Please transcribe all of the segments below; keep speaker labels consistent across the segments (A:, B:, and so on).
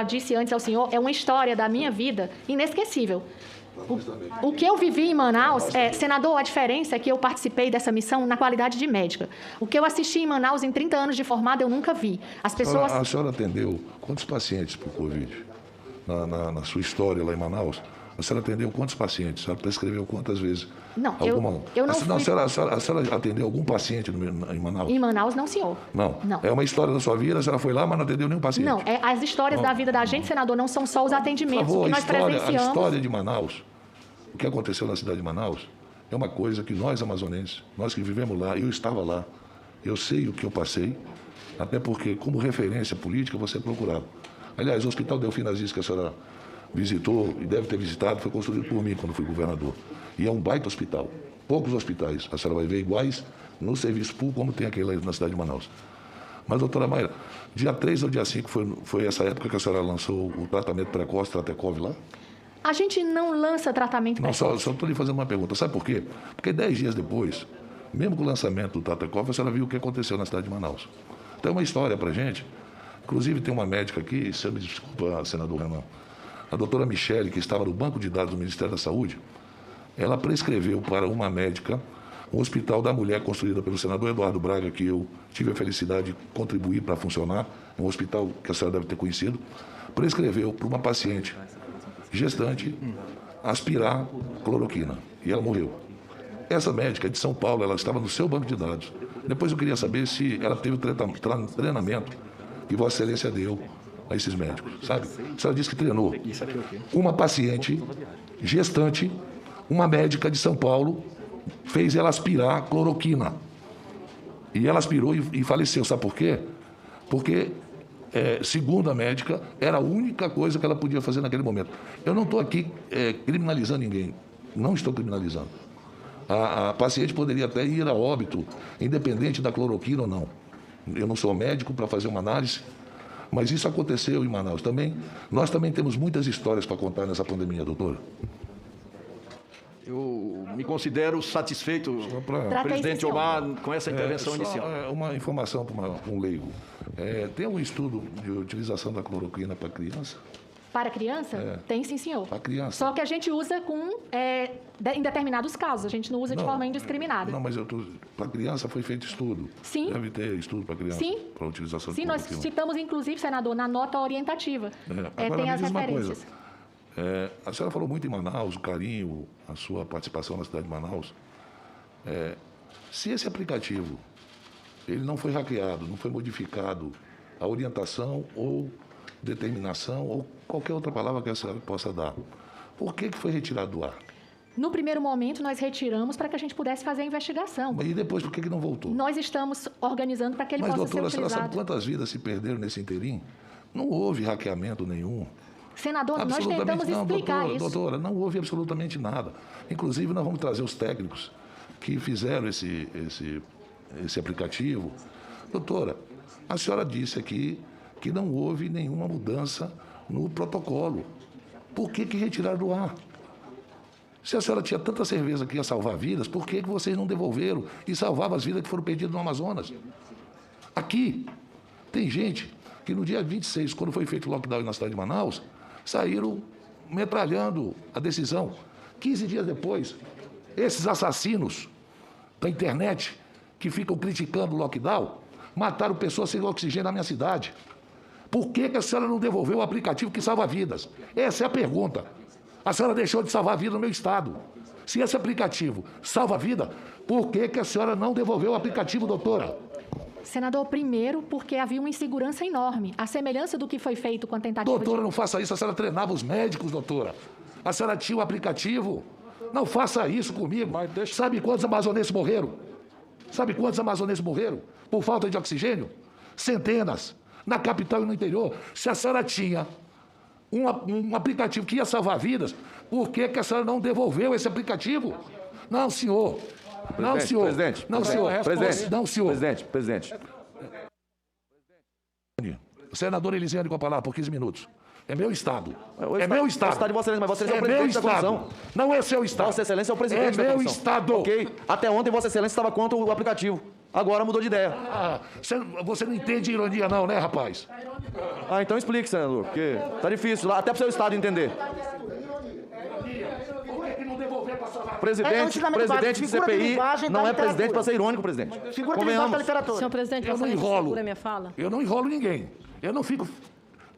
A: já disse antes ao senhor, é uma história da minha vida inesquecível. O que eu vivi em Manaus, senador, a diferença é que eu participei dessa missão na qualidade de médica. O que eu assisti em Manaus em 30 anos de formada, eu nunca vi. As pessoas...
B: A senhora atendeu quantos pacientes por Covid? Na sua história lá em Manaus, a senhora atendeu quantos pacientes? A senhora prescreveu quantas vezes?
A: Não, eu não fui...
B: A senhora atendeu algum paciente em Manaus?
A: Em Manaus, não, senhor.
B: Não. É uma história da sua vida, a senhora foi lá, mas não atendeu nenhum paciente?
A: Não, as histórias da vida da gente, senador, não são só os atendimentos. Por favor, que nós presenciamos...
B: A história de Manaus, o que aconteceu na cidade de Manaus, é uma coisa que nós, amazonenses, nós que vivemos lá, eu estava lá, eu sei o que eu passei, até porque, como referência política, você é procurado. Aliás, o Hospital Delfim Aziz, que a senhora visitou e deve ter visitado, foi construído por mim quando fui governador. E é um baita hospital. Poucos hospitais, a senhora vai ver, iguais no serviço público, como tem aquele na cidade de Manaus. Mas, doutora Mayra, dia 3 ou dia 5 foi essa época que a senhora lançou o tratamento precoce, Tratecov lá?
A: A gente não lança tratamento precoce.
B: Não, só estou lhe fazendo uma pergunta. Sabe por quê? Porque 10 dias depois, mesmo com o lançamento do Tratecov, a senhora viu o que aconteceu na cidade de Manaus. Então, é uma história para a gente. Inclusive, tem uma médica aqui, se eu me desculpa, senador Renan, a doutora Michele, que estava no banco de dados do Ministério da Saúde, ela prescreveu para uma médica um hospital da mulher construído pelo senador Eduardo Braga, que eu tive a felicidade de contribuir para funcionar, um hospital que a senhora deve ter conhecido, prescreveu para uma paciente gestante aspirar cloroquina, e ela morreu. Essa médica de São Paulo, ela estava no seu banco de dados. Depois eu queria saber se ela teve o treinamento que Vossa Excelência deu a esses médicos, sabe? A senhora disse que treinou uma paciente gestante, uma médica de São Paulo, fez ela aspirar cloroquina. E ela aspirou e faleceu. Sabe por quê? Porque, segundo a médica, era a única coisa que ela podia fazer naquele momento. Eu não estou aqui criminalizando ninguém. Não estou criminalizando. A paciente poderia até ir a óbito, independente da cloroquina ou não. Eu não sou médico para fazer uma análise, mas isso aconteceu em Manaus também. Nós também temos muitas histórias para contar nessa pandemia, doutora.
C: Eu me considero satisfeito, presidente Omar, com essa intervenção inicial.
B: Uma informação para um leigo. Tem um estudo de utilização da cloroquina para criança?
A: Para criança? Tem sim, senhor.
B: Para criança.
A: Só que a gente usa em determinados casos, a gente não usa de forma indiscriminada.
B: Não, mas para criança foi feito estudo.
A: Sim.
B: Deve ter estudo para criança.
A: Sim.
B: Para a utilização
A: de
B: cloroquina.
A: Sim, nós citamos, inclusive, senador, na nota orientativa.
B: Agora,
A: tem as
B: me diz
A: referências.
B: Uma coisa. A senhora falou muito em Manaus, o carinho, a sua participação na cidade de Manaus. Se esse aplicativo ele não foi hackeado, não foi modificado, a orientação ou determinação ou qualquer outra palavra que a senhora possa dar, por que foi retirado do ar?
A: No primeiro momento, nós retiramos para que a gente pudesse fazer a investigação.
B: E depois, por que não voltou?
A: Nós estamos organizando para que ele possa ser utilizado.
B: Mas, doutora, a senhora sabe quantas vidas se perderam nesse inteirinho? Não houve hackeamento nenhum.
A: Senador, nós tentamos explicar isso.
B: Doutora, não houve absolutamente nada. Inclusive, nós vamos trazer os técnicos que fizeram esse aplicativo. Doutora, a senhora disse aqui que não houve nenhuma mudança no protocolo. Por que retiraram do ar? Se a senhora tinha tanta certeza que ia salvar vidas, por que vocês não devolveram e salvavam as vidas que foram perdidas no Amazonas? Aqui, tem gente que no dia 26, quando foi feito o lockdown na cidade de Manaus, saíram metralhando a decisão. 15 dias depois, esses assassinos da internet que ficam criticando o lockdown, mataram pessoas sem oxigênio na minha cidade. Por que a senhora não devolveu o aplicativo que salva vidas? Essa é a pergunta. A senhora deixou de salvar a vida no meu estado. Se esse aplicativo salva a vida, por que a senhora não devolveu o aplicativo, doutora?
A: Senador, primeiro, porque havia uma insegurança enorme. A semelhança do que foi feito com a tentativa
B: Doutora, não faça isso. A senhora treinava os médicos, doutora. A senhora tinha o aplicativo. Não faça isso comigo. Sabe quantos amazonenses morreram? Sabe quantos amazonenses morreram por falta de oxigênio? Centenas. Na capital e no interior. Se a senhora tinha um aplicativo que ia salvar vidas, por que a senhora não devolveu esse aplicativo? Não, senhor. Não, senhor.
C: Presidente.
B: Não, senhor.
C: Presidente.
B: Não, senhor.
C: Presidente.
B: O senador Elisiane com a palavra por 15 minutos. É meu estado.
C: É meu estado. É o estado de Vossa Excelência, mas Vossa Excelência é o presidente da comissão.
B: Não é seu estado.
C: Vossa Excelência é o presidente da comissão.
B: É meu estado.
C: Ok. Até ontem Vossa Excelência estava contra o aplicativo.
D: Agora mudou de ideia.
B: Você não entende ironia não, né, rapaz?
D: Então explique, senador, porque tá difícil, até para o seu Estado entender. Presidente de CPI não é presidente para ser irônico, presidente.
E: Figura de linguagem da literatura.
A: Senhor presidente,
B: eu não enrolo. Minha fala. Eu não enrolo ninguém. Eu não fico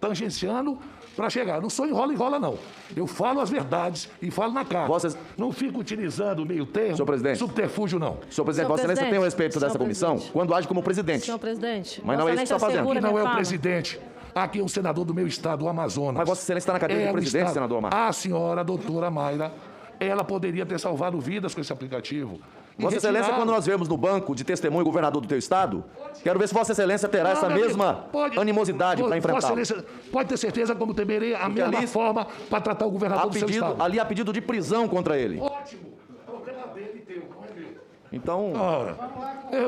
B: tangenciando para chegar. Eu não sou enrola, não. Eu falo as verdades e falo na cara. Não fico utilizando o meio termo,
D: senhor presidente,
B: subterfúgio, não.
D: Senhor presidente, Vossa Excelência tem o respeito dessa comissão quando age como presidente.
A: Senhor presidente.
D: Mas não é isso que está fazendo.
B: Aqui não é o presidente. Aqui é um senador do meu estado, o Amazonas.
D: Mas Vossa Excelência está na cadeira do presidente, senador Amar.
B: A senhora, a doutora Mayra, ela poderia ter salvado vidas com esse aplicativo.
D: Vossa Excelência, quando nós vemos no banco de testemunho o governador do teu estado, quero ver se Vossa Excelência terá essa mesma animosidade para enfrentá-lo.
B: Pode ter certeza como temerei a mesma forma para tratar o governador do seu estado.
D: Ali há pedido de prisão contra ele.
B: Ótimo. O problema dele e teu, não é meu.
D: Então...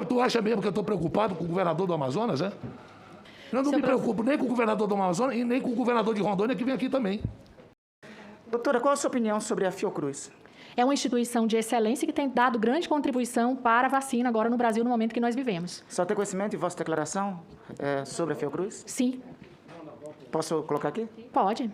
B: tu acha mesmo que eu estou preocupado com o governador do Amazonas, é? Eu não me preocupo nem com o governador do Amazonas e nem com o governador de Rondônia, que vem aqui também.
E: Doutora, qual a sua opinião sobre a Fiocruz?
A: É uma instituição de excelência que tem dado grande contribuição para a vacina agora no Brasil, no momento que nós vivemos.
E: Só tem conhecimento de vossa declaração sobre a Fiocruz?
A: Sim.
E: Posso colocar aqui?
A: Pode.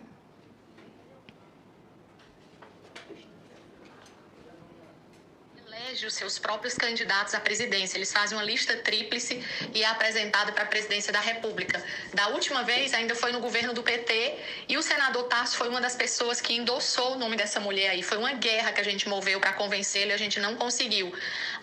F: Os seus próprios candidatos à presidência. Eles fazem uma lista tríplice e é apresentada para a presidência da República. Da última vez, ainda foi no governo do PT, e o senador Tarso foi uma das pessoas que endossou o nome dessa mulher aí. Foi uma guerra que a gente moveu para convencê-lo e a gente não conseguiu.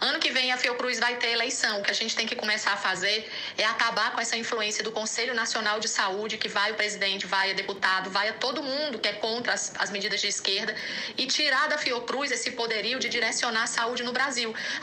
F: Ano que vem, a Fiocruz vai ter eleição. O que a gente tem que começar a fazer é acabar com essa influência do Conselho Nacional de Saúde, que vai o presidente, vai a deputado, vai a todo mundo que é contra as medidas de esquerda, e tirar da Fiocruz esse poderio de direcionar a saúde no Brasil.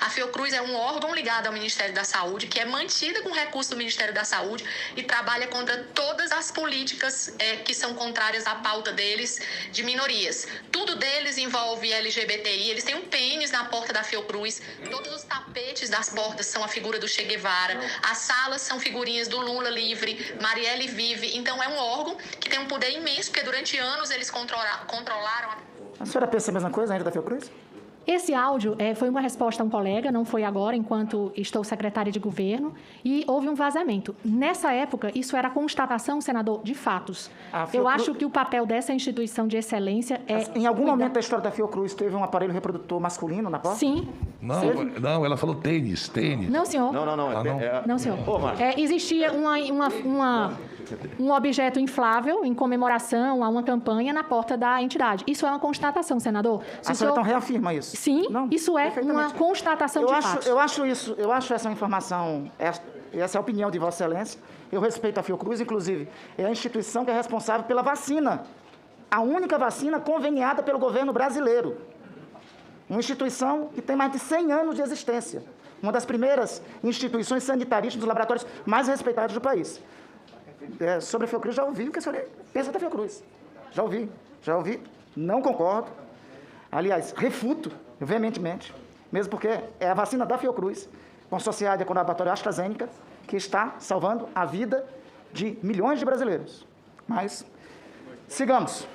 F: A Fiocruz é um órgão ligado ao Ministério da Saúde, que é mantida com recursos do Ministério da Saúde e trabalha contra todas as políticas que são contrárias à pauta deles de minorias. Tudo deles envolve LGBTI, eles têm um pênis na porta da Fiocruz, todos os tapetes das portas são a figura do Che Guevara, as salas são figurinhas do Lula livre, Marielle vive. Então é um órgão que tem um poder imenso, porque durante anos eles controlaram...
E: A senhora pensa a mesma coisa ainda da Fiocruz?
A: Esse áudio foi uma resposta a um colega, não foi agora, enquanto estou secretária de governo, e houve um vazamento. Nessa época, isso era constatação, senador, de fatos. Eu acho que o papel dessa instituição de excelência é...
E: Em algum momento da história da Fiocruz, teve um aparelho reprodutor masculino na porta?
A: Sim.
B: Não, ela falou tênis.
A: Não, senhor.
D: Não.
A: Não, senhor. Existia um objeto inflável em comemoração a uma campanha na porta da entidade. Isso é uma constatação, senador.
E: A senhora então reafirma isso?
A: Sim, não, isso é uma constatação de fatos.
E: Eu acho essa informação, essa é a opinião de Vossa Excelência. Eu respeito a Fiocruz, inclusive, é a instituição que é responsável pela vacina. A única vacina conveniada pelo governo brasileiro. Uma instituição que tem mais de 100 anos de existência. Uma das primeiras instituições sanitaristas dos laboratórios mais respeitados do país. Sobre a Fiocruz, já ouvi o que a senhora pensa da Fiocruz. Já ouvi, não concordo. Aliás, refuto veementemente, mesmo porque é a vacina da Fiocruz, consorciada com o laboratório AstraZeneca, que está salvando a vida de milhões de brasileiros. Mas, sigamos.